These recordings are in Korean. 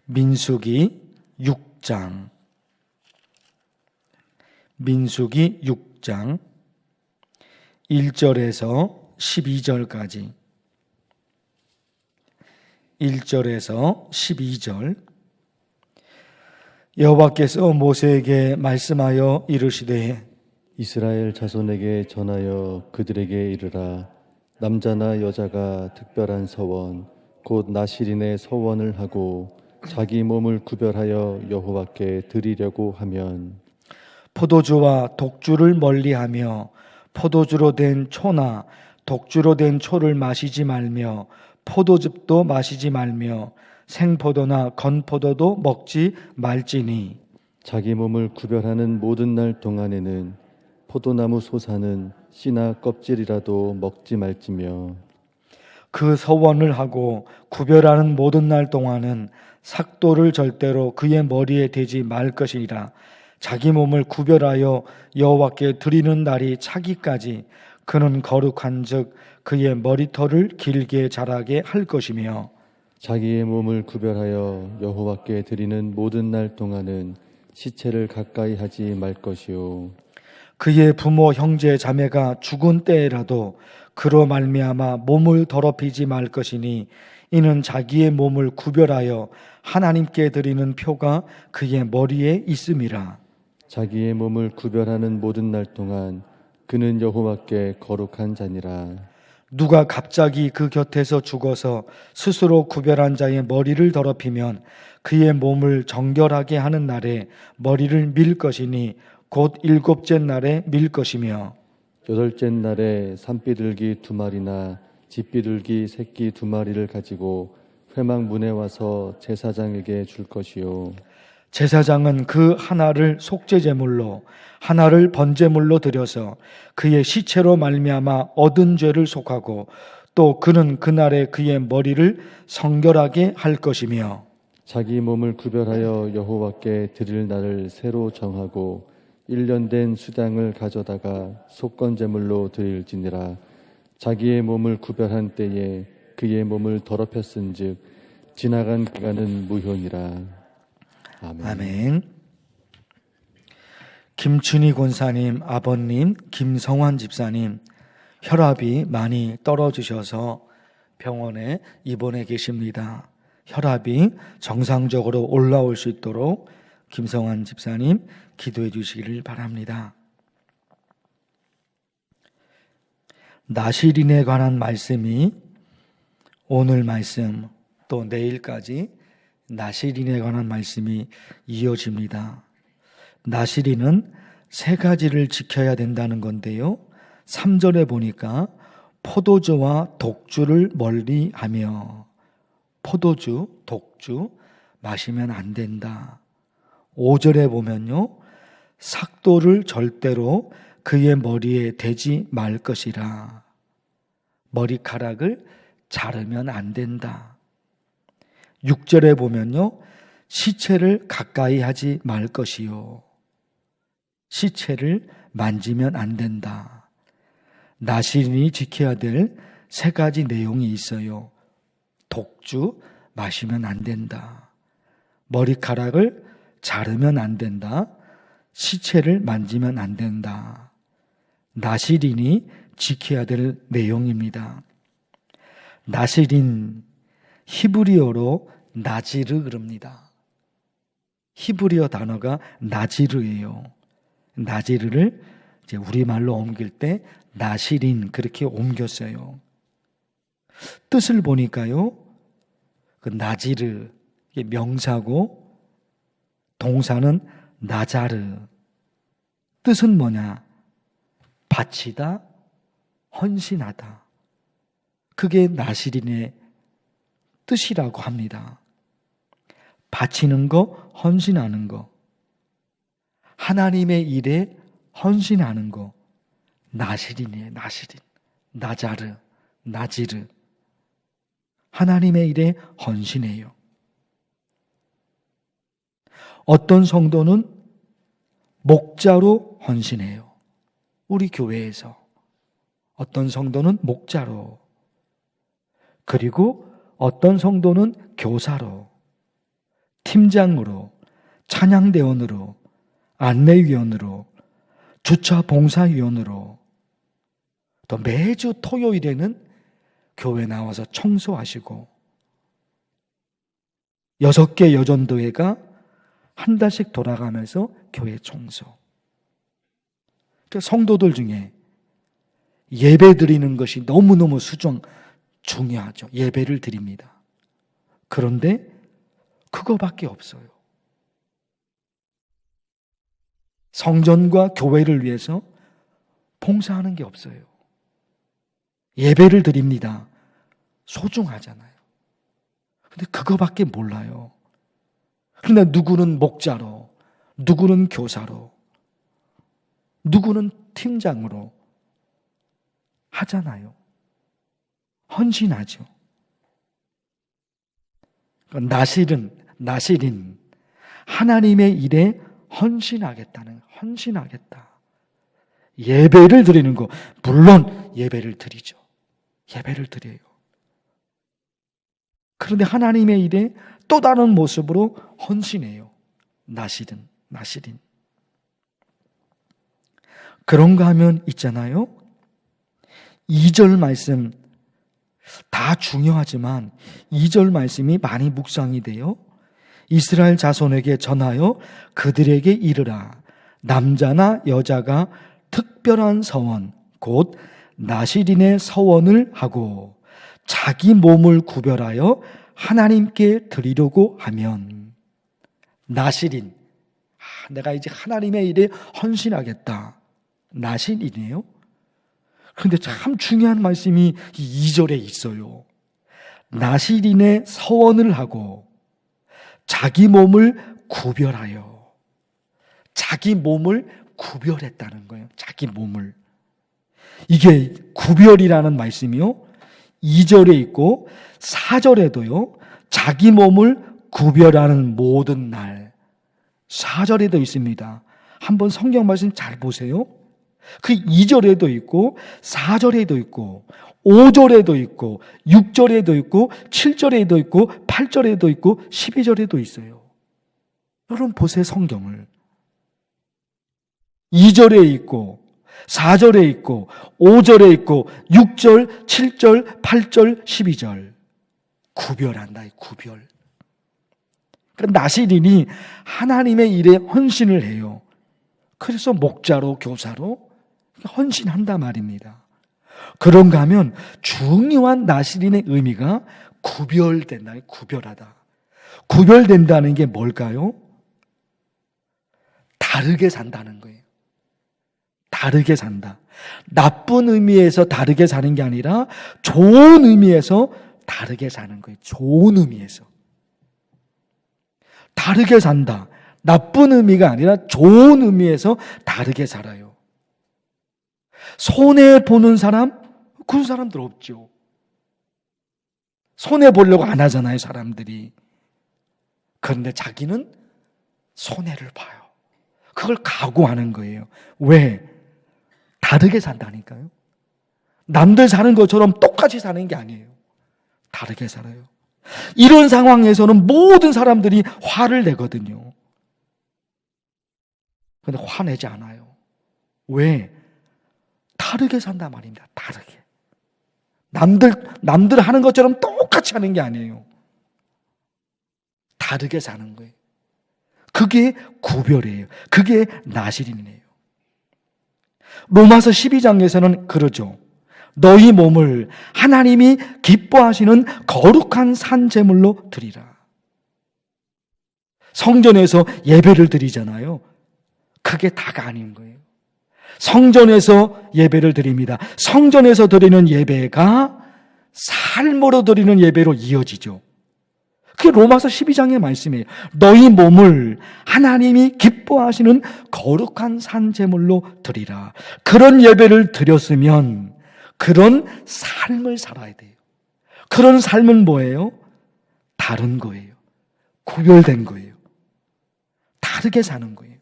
민수기 6장. 민수기 6장 1절에서 12절까지. 1절에서 12절. 여호와께서 모세에게 말씀하여 이르시되 이스라엘 자손에게 전하여 그들에게 이르라. 남자나 여자가 특별한 서원 곧 나실인의 서원을 하고 자기 몸을 구별하여 여호와께 드리려고 하면 포도주와 독주를 멀리하며 포도주로 된 초나 독주로 된 초를 마시지 말며 포도즙도 마시지 말며 생포도나 건포도도 먹지 말지니 자기 몸을 구별하는 모든 날 동안에는 포도나무 솟아는 씨나 껍질이라도 먹지 말지며 그 서원을 하고 구별하는 모든 날 동안은 삭도를 절대로 그의 머리에 대지 말 것이라. 자기 몸을 구별하여 여호와께 드리는 날이 차기까지 그는 거룩한즉 그의 머리털을 길게 자라게 할 것이며 자기의 몸을 구별하여 여호와께 드리는 모든 날 동안은 시체를 가까이 하지 말 것이요 그의 부모 형제 자매가 죽은 때에라도 그로 말미암아 몸을 더럽히지 말 것이니 이는 자기의 몸을 구별하여 하나님께 드리는 표가 그의 머리에 있음이라. 자기의 몸을 구별하는 모든 날 동안 그는 여호와께 거룩한 자니라. 누가 갑자기 그 곁에서 죽어서 스스로 구별한 자의 머리를 더럽히면 그의 몸을 정결하게 하는 날에 머리를 밀 것이니 곧 7째 날에 밀 것이며 8째 날에 산비둘기 2마리나 집비둘기 새끼 2마리를 가지고 회막문에 와서 제사장에게 줄 것이요 제사장은 그 하나를 속죄제물로 하나를 번제물로 드려서 그의 시체로 말미암아 얻은 죄를 속하고 또 그는 그날에 그의 머리를 성결하게 할 것이며 자기 몸을 구별하여 여호와께 드릴 날을 새로 정하고 1년 된 수당을 가져다가 속건제물로 드릴지니라. 자기의 몸을 구별한 때에 그의 몸을 더럽혔은즉 지나간 기간은 무효니라. 아멘. 아멘. 김춘희 권사님, 아버님, 김성환 집사님 혈압이 많이 떨어지셔서 병원에 입원해 계십니다. 혈압이 정상적으로 올라올 수 있도록 김성환 집사님 기도해 주시기를 바랍니다. 나실인에 관한 말씀이 오늘 말씀 또 내일까지 나실인에 관한 말씀이 이어집니다. 나실인은 3가지를 지켜야 된다는 건데요. 3절에 보니까 포도주와 독주를 멀리하며 포도주, 독주 마시면 안 된다. 5절에 보면요. 삭도를 절대로 그의 머리에 대지 말 것이라. 머리카락을 자르면 안 된다. 6절에 보면요. 시체를 가까이 하지 말 것이요. 시체를 만지면 안 된다. 나실인이 지켜야 될 3가지 내용이 있어요. 독주 마시면 안 된다. 머리카락을 자르면 안 된다. 시체를 만지면 안 된다. 나실인이 지켜야 될 내용입니다. 나실인 히브리어로 나지르 그럽니다. 히브리어 단어가 나지르예요. 나지르를 이제 우리말로 옮길 때 나실인 그렇게 옮겼어요. 뜻을 보니까요. 그 나지르 이게 명사고 동사는 나자르. 뜻은 뭐냐? 바치다, 헌신하다. 그게 나실인의 뜻이라고 합니다. 바치는 거, 헌신하는 거. 하나님의 일에 헌신하는 거. 나실인이에요. 나실인. 나자르, 나지르. 하나님의 일에 헌신해요. 어떤 성도는 목자로 헌신해요. 우리 교회에서. 어떤 성도는 목자로. 그리고 어떤 성도는 교사로. 팀장으로, 찬양대원으로, 안내위원으로, 주차 봉사위원으로, 또 매주 토요일에는 교회 나와서 청소하시고 6개 여전도회가 한 달씩 돌아가면서 교회 청소. 그 성도들 중에 예배 드리는 것이 너무너무 중요하죠. 예배를 드립니다. 그런데 그거밖에 없어요. 성전과 교회를 위해서 봉사하는 게 없어요. 예배를 드립니다. 소중하잖아요. 근데 그거밖에 몰라요. 그런데 누구는 목자로, 누구는 교사로, 누구는 팀장으로 하잖아요. 헌신하죠. 나실인 하나님의 일에 헌신하겠다. 예배를 드리는 거, 물론 예배를 드리죠. 예배를 드려요. 그런데 하나님의 일에 또 다른 모습으로 헌신해요. 나실인. 그런가 하면 있잖아요. 2절 말씀 다 중요하지만 2절 말씀이 많이 묵상이 돼요. 이스라엘 자손에게 전하여 그들에게 이르라. 남자나 여자가 특별한 서원 곧 나실인의 서원을 하고 자기 몸을 구별하여 하나님께 드리려고 하면 나실인, 내가 이제 하나님의 일에 헌신하겠다. 나실인이에요. 그런데 참 중요한 말씀이 2절에 있어요. 나실인의 서원을 하고 자기 몸을 구별하여. 자기 몸을 구별했다는 거예요. 자기 몸을. 이게 구별이라는 말씀이요. 2절에 있고 4절에도요. 자기 몸을 구별하는 모든 날. 4절에도 있습니다. 한번 성경 말씀 잘 보세요. 그 2절에도 있고 4절에도 있고 5절에도 있고 6절에도 있고 7절에도 있고 8절에도 있고 12절에도 있어요. 여러분 보세요. 성경을. 2절에 있고 4절에 있고 5절에 있고 6절, 7절, 8절, 12절. 구별한다. 구별. 그러니까 나실인이 하나님의 일에 헌신을 해요. 그래서 목자로 교사로 헌신한다 말입니다. 그런가 하면 중요한 나실인의 의미가 구별된다. 구별하다. 구별된다는 게 뭘까요? 다르게 산다는 거예요. 다르게 산다. 나쁜 의미에서 다르게 사는 게 아니라 좋은 의미에서 다르게 사는 거예요. 좋은 의미에서. 다르게 산다. 나쁜 의미가 아니라 좋은 의미에서 다르게 살아요. 손해보는 사람? 그런 사람들 없죠. 손해보려고 안 하잖아요, 사람들이. 그런데 자기는 손해를 봐요. 그걸 각오하는 거예요. 왜? 다르게 산다니까요. 남들 사는 것처럼 똑같이 사는 게 아니에요. 다르게 살아요. 이런 상황에서는 모든 사람들이 화를 내거든요. 그런데 화내지 않아요. 왜? 다르게 산단 말입니다. 다르게. 남들 하는 것처럼 똑같이 하는 게 아니에요. 다르게 사는 거예요. 그게 구별이에요. 그게 나실인이에요. 로마서 12장에서는 그러죠. 너희 몸을 하나님이 기뻐하시는 거룩한 산 제물로 드리라. 성전에서 예배를 드리잖아요. 그게 다가 아닌 거예요. 성전에서 예배를 드립니다. 성전에서 드리는 예배가 삶으로 드리는 예배로 이어지죠. 그게 로마서 12장의 말씀이에요. 너희 몸을 하나님이 기뻐하시는 거룩한 산 제물로 드리라. 그런 예배를 드렸으면 그런 삶을 살아야 돼요. 그런 삶은 뭐예요? 다른 거예요. 구별된 거예요. 다르게 사는 거예요.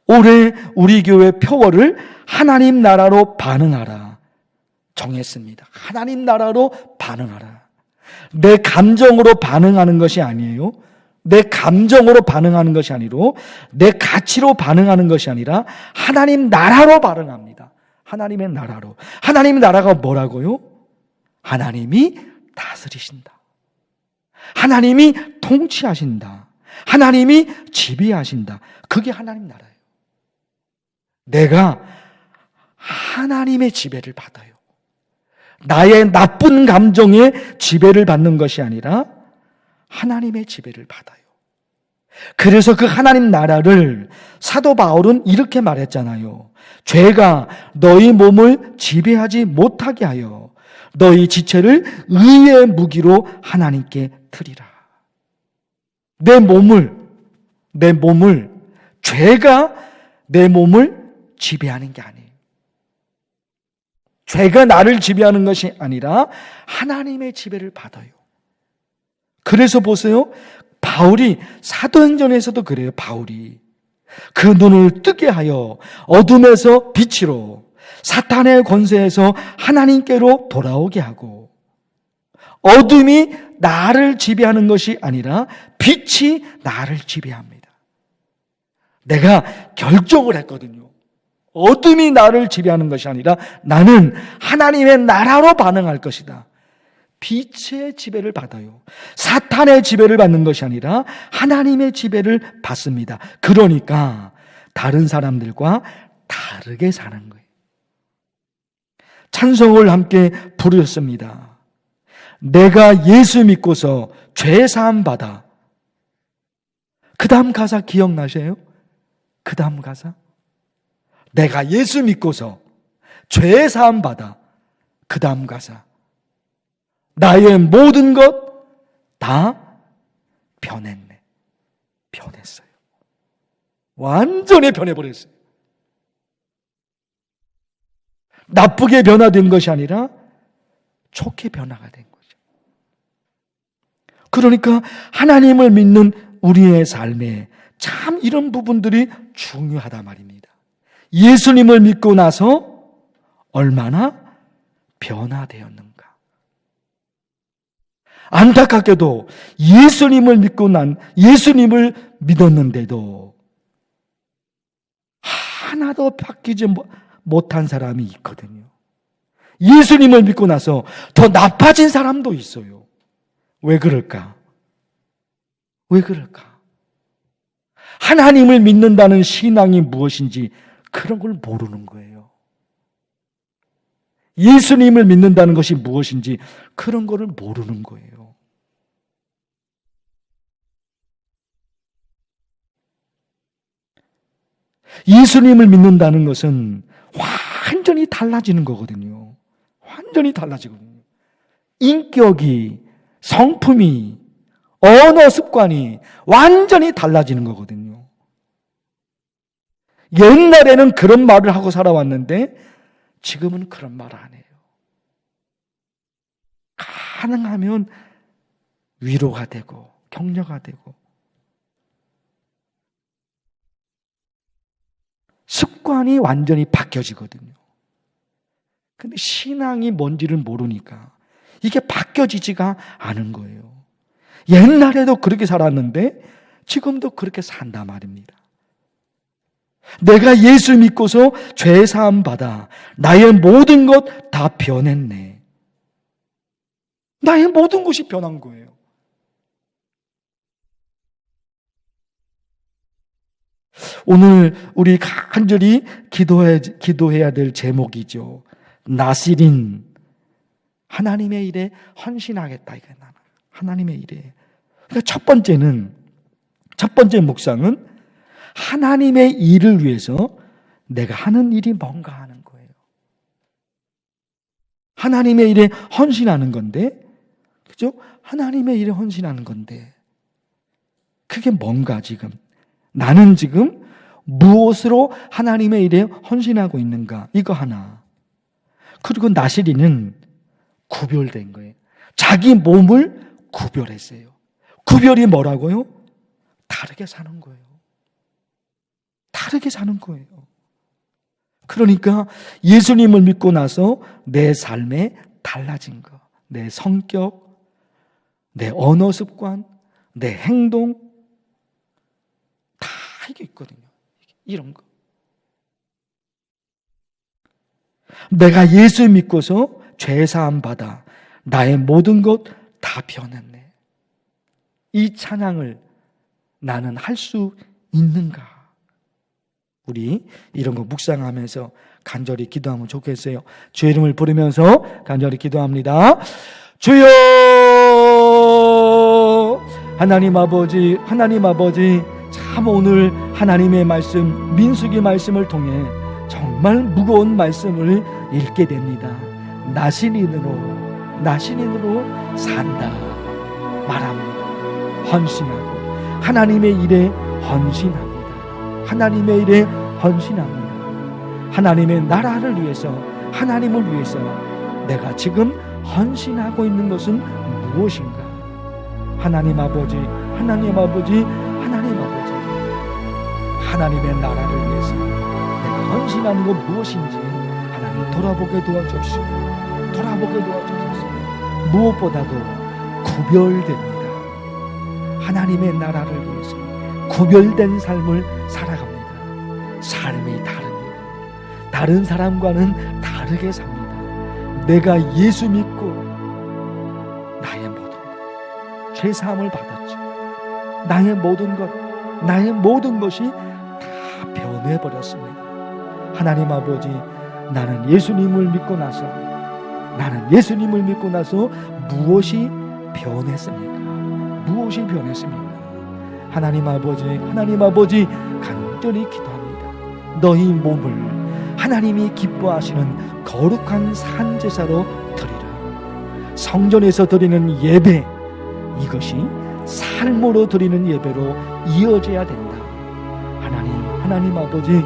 올해 우리 교회 표어를 하나님 나라로 반응하라 정했습니다. 하나님 나라로 반응하라. 내 감정으로 반응하는 것이 아니에요. 내 감정으로 반응하는 것이 아니고 내 가치로 반응하는 것이 아니라 하나님 나라로 반응합니다. 하나님의 나라로. 하나님의 나라가 뭐라고요? 하나님이 다스리신다. 하나님이 통치하신다. 하나님이 지배하신다. 그게 하나님 나라예요. 내가 하나님의 지배를 받아요. 나의 나쁜 감정에 지배를 받는 것이 아니라 하나님의 지배를 받아요. 그래서 그 하나님 나라를 사도 바울은 이렇게 말했잖아요. 죄가 너희 몸을 지배하지 못하게 하여 너희 지체를 의의 무기로 하나님께 드리라. 내 몸을 죄가 내 몸을 지배하는 게 아니에요. 죄가 나를 지배하는 것이 아니라 하나님의 지배를 받아요. 그래서 보세요. 바울이 사도행전에서도 그래요. 바울이 그 눈을 뜨게 하여 어둠에서 빛으로 사탄의 권세에서 하나님께로 돌아오게 하고 어둠이 나를 지배하는 것이 아니라 빛이 나를 지배합니다. 내가 결정을 했거든요. 어둠이 나를 지배하는 것이 아니라 나는 하나님의 나라로 반응할 것이다. 빛의 지배를 받아요. 사탄의 지배를 받는 것이 아니라 하나님의 지배를 받습니다. 그러니까 다른 사람들과 다르게 사는 거예요. 찬송을 함께 부르셨습니다. 내가 예수 믿고서 죄 사함 받아. 그 다음 가사 기억나세요? 그 다음 가사? 내가 예수 믿고서 죄 사함 받아. 그 다음 가사. 나의 모든 것 다 변했네. 변했어요. 완전히 변해버렸어요. 나쁘게 변화된 것이 아니라 좋게 변화가 된 거죠. 그러니까 하나님을 믿는 우리의 삶에 참 이런 부분들이 중요하단 말입니다. 예수님을 믿고 나서 얼마나 변화되었는가. 안타깝게도 예수님을 믿었는데도 하나도 바뀌지 못한 사람이 있거든요. 예수님을 믿고 나서 더 나빠진 사람도 있어요. 왜 그럴까? 왜 그럴까? 하나님을 믿는다는 신앙이 무엇인지 그런 걸 모르는 거예요. 예수님을 믿는다는 것이 무엇인지 그런 거를 모르는 거예요. 예수님을 믿는다는 것은 완전히 달라지는 거거든요. 완전히 달라지거든요. 인격이, 성품이, 언어 습관이 완전히 달라지는 거거든요. 옛날에는 그런 말을 하고 살아왔는데 지금은 그런 말 안 해요. 가능하면 위로가 되고 격려가 되고 습관이 완전히 바뀌어지거든요. 근데 신앙이 뭔지를 모르니까 이게 바뀌어지지가 않은 거예요. 옛날에도 그렇게 살았는데 지금도 그렇게 산단 말입니다. 내가 예수 믿고서 죄 사함 받아 나의 모든 것 다 변했네. 나의 모든 것이 변한 거예요. 오늘 우리 간절히 기도해야 될 제목이죠. 나시린, 하나님의 일에 헌신하겠다. 이게 하나님의 일에. 그러니까 첫 번째 묵상은 하나님의 일을 위해서 내가 하는 일이 뭔가 하는 거예요. 하나님의 일에 헌신하는 건데, 그죠? 하나님의 일에 헌신하는 건데, 그게 뭔가 지금? 나는 지금 무엇으로 하나님의 일에 헌신하고 있는가? 이거 하나. 그리고 나시리는 구별된 거예요. 자기 몸을 구별했어요. 구별이 뭐라고요? 다르게 사는 거예요. 다르게 사는 거예요. 그러니까 예수님을 믿고 나서 내 삶에 달라진 거, 내 성격, 내 언어 습관, 내 행동, 이게 있거든요. 이런 거. 내가 예수 믿고서 죄사함 받아 나의 모든 것 다 변했네. 이 찬양을 나는 할 수 있는가? 우리 이런 거 묵상하면서 간절히 기도하면 좋겠어요. 주의 이름을 부르면서 간절히 기도합니다. 주여, 하나님 아버지, 참 오늘 하나님의 말씀, 민수기 말씀을 통해 정말 무거운 말씀을 읽게 됩니다. 나신인으로 산다 말합니다. 헌신하고 하나님의 일에 헌신합니다. 하나님의 일에 헌신합니다. 하나님의 나라를 위해서, 하나님을 위해서 내가 지금 헌신하고 있는 것은 무엇인가? 하나님 아버지, 하나님의 나라를 위해서 내가 헌신하는 것 무엇인지 하나님 돌아보게 도와주시고, 무엇보다도 구별됩니다. 하나님의 나라를 위해서 구별된 삶을 살아갑니다. 삶이 다릅니다. 다른 사람과는 다르게 삽니다. 내가 예수 믿고 나의 모든 것, 죄사함을 받았죠. 나의 모든 것이 다 변해버렸습니다. 하나님 아버지, 나는 예수님을 믿고 나서 무엇이 변했습니까? 하나님 아버지 간절히 기도합니다. 너희 몸을 하나님이 기뻐하시는 거룩한 산제사로 드리라. 성전에서 드리는 예배, 이것이 삶으로 드리는 예배로 이어져야 된다. 하나님 아버지,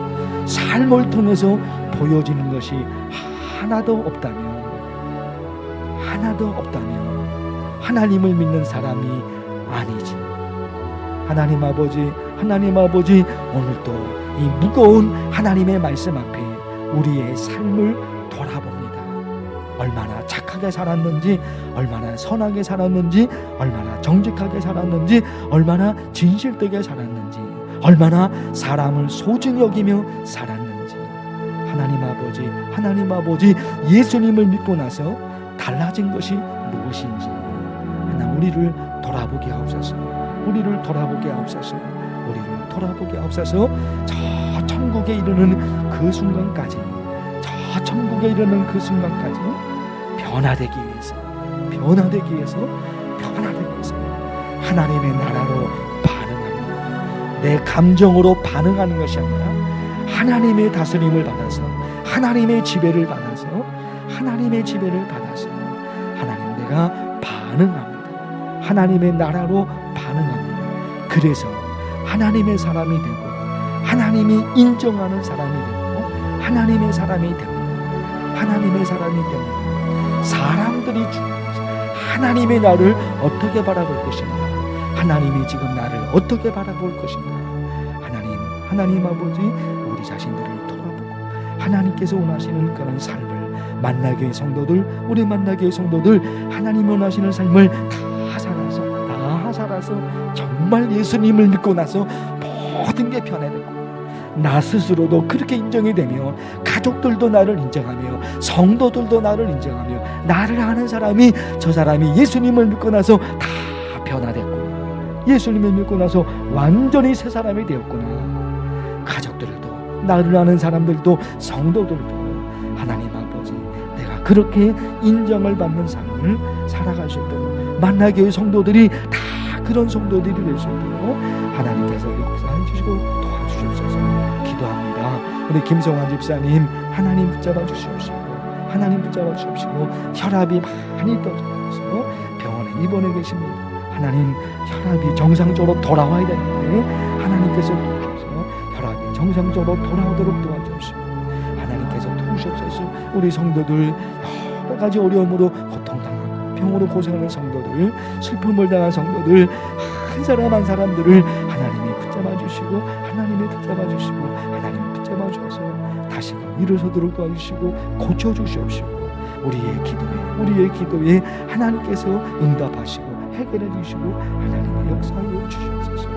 삶을 통해서 보여지는 것이 하나도 없다면 하나님을 믿는 사람이 아니지. 하나님 아버지, 오늘도 이 무거운 하나님의 말씀 앞에 우리의 삶을 돌아봅니다. 얼마나 착하게 살았는지, 얼마나 선하게 살았는지, 얼마나 정직하게 살았는지, 얼마나 진실되게 살았는지, 얼마나 사람을 소중히 여기며 살았는지. 하나님 아버지, 예수님을 믿고 나서 달라진 것이 무엇인지 하나 우리를 돌아보게 하옵소서. 저 천국에 이르는 그 순간까지 변화되기 위해서 하나님의 나라로 반응합니다. 내 감정으로 반응하는 것이 아니라 하나님의 다스림을 받아서, 하나님의 지배를 받아서 하나님 내가 반응합니다. 하나님의 나라로 반응합니다. 그래서 하나님의 사람이 되고, 하나님이 인정하는 사람이 되고, 하나님의 사람이 됩니다. 사람들이 하나님의 나를 어떻게 바라볼 것인가? 하나님이 지금 나를 어떻게 바라볼 것인가? 하나님 아버지, 우리 자신들을 돌아보고 하나님께서 원하시는 그런 삶을 우리 만나교회 성도들 하나님 원하시는 삶을 다 살아서 정말 예수님을 믿고 나서 모든 게 변해되고, 나 스스로도 그렇게 인정이 되며, 가족들도 나를 인정하며, 성도들도 나를 인정하며, 나를 아는 사람이, 저 사람이 예수님을 믿고 나서 다 변화됐구나, 예수님을 믿고 나서 완전히 새 사람이 되었구나. 가족들도, 나를 아는 사람들도, 성도들도 하나님 아버지, 내가 그렇게 인정을 받는 삶을 살아갈 수 있도록, 만나교회 성도들이 다 그런 성도들이 될 수 있도록 하나님께서 역사해 주시고 도와주시옵소서 기도합니다. 우리 김성환 집사님, 하나님 붙잡아 주시옵시고, 혈압이 많이 떨어져서 병원에 입원해 계십니다. 하나님, 혈압이 정상적으로 돌아와야 되는데 하나님께서 도우셔서 혈압이 정상적으로 돌아오도록 도와주옵시고, 하나님께서 도우시옵소서. 우리 성도들 여러 가지 어려움으로 고통당하고 병으로 고생하는 성도들, 슬픔을 당한 성도들, 한 사람 한 사람들을 하나님이 붙잡아 주시고, 하나님이 붙잡아 주셔서 다시금 일어서도록 도와주시고 고쳐 주시옵시고, 우리의 기도에 하나님께서 응답하시고 해결해 주시고 하나님의 역사를 주시옵소서.